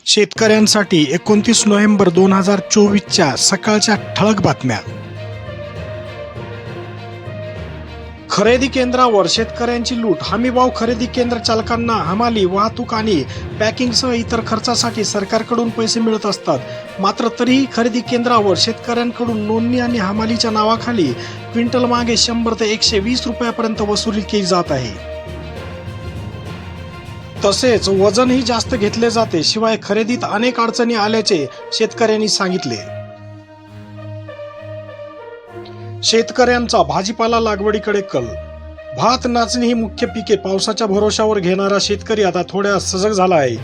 शेतकऱ्यांसाठी 29 नोव्हेंबर 2024च्या सकाळच्या ठळक बातम्या. खरेदी केंद्रावर शेतकऱ्यांची लूट. हमीभाव खरेदी केंद्र चालकांना हमाली, वाहतूक आणि पॅकिंगसह इतर खर्चासाठी सरकारकडून पैसे मिळत असतात. मात्र तरीही खरेदी केंद्रावर शेतकऱ्यांकडून नोंदणी आणि हमालीच्या नावाखाली क्विंटल मागे 100 ते 120 रुपयापर्यंत वसुली केली जात आहे. तसेच वजनही जास्त घेतले जाते. शिवाय खरेदीत अनेक अडचणी आल्याचे शेतकऱ्यांनी सांगितले. शेतकऱ्यांचा भाजीपाला लागवडीकडे कल. भात, नाचणी ही मुख्य पिके पावसाच्या भरोशावर घेणारा शेतकरी आता थोड्या सजग झाला आहे.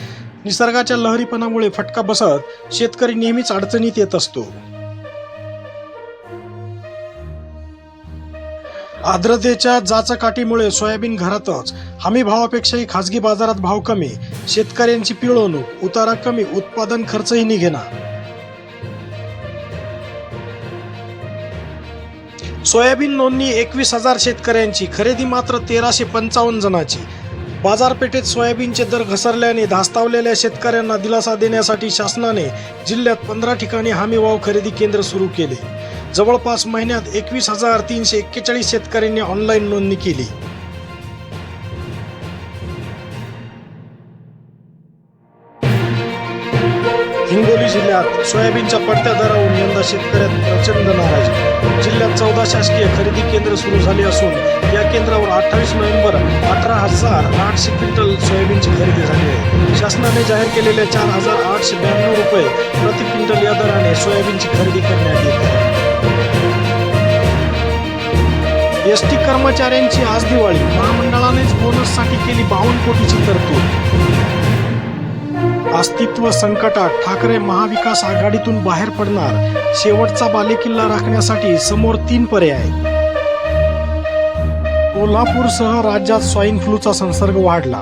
निसर्गाच्या लहरीपणामुळे फटका बसत शेतकरी नेहमीच अडचणीत येत असतो. आर्द्रतेच्या जाचकाटीमुळे सोयाबीन घरातच. हमी भावापेक्षाही खासगी बाजारात भाव कमी. शेतकऱ्यांची पिळवणूक. उतारा कमी, उत्पादन खर्चही निघेना. सोयाबीन नोंदणी 21,000 शेतकऱ्यांची. खरेदी मात्र 1355 जणांची. बाजारपेठेत सोयाबीनचे दर घसरल्याने धास्तावलेल्या शेतकऱ्यांना दिलासा देण्यासाठी शासनाने जिल्ह्यात 15 ठिकाणी हमीभाव खरेदी केंद्र सुरू केले. जवळपास महिन्यात 21,341 शेतकऱ्यांनी ऑनलाईन नोंदणी केली. हिंगोली जिल्ह्यात सोयाबीनच्या पडत्या दरावरून यंदा शेतकऱ्यात प्रचंड नाराजी. जिल्ह्यात 14 शासकीय खरेदी केंद्र सुरू झाली असून या केंद्रावर 28 नोव्हेंबर 18,800 क्विंटल सोयाबीनची खरेदी झाली आहे. शासनाने जाहीर केलेल्या 4,892 रुपये प्रति क्विंटल या दराने सोयाबीनची खरेदी करण्यात येत आहे. एसटी कर्मचाऱ्यांची आज दिवाळी. महामंडळानेच बोनससाठी केली 52 कोटीची तरतूद. अस्तित्व संकटात. ठाकरे महाविकास आघाडीतून बाहेर पडणार. शेवटचा बालेकिल्ला राखण्यासाठी समोर 3 पर्याय. कोल्हापूरसह राज्यात स्वाईन फ्लूचा संसर्ग वाढला.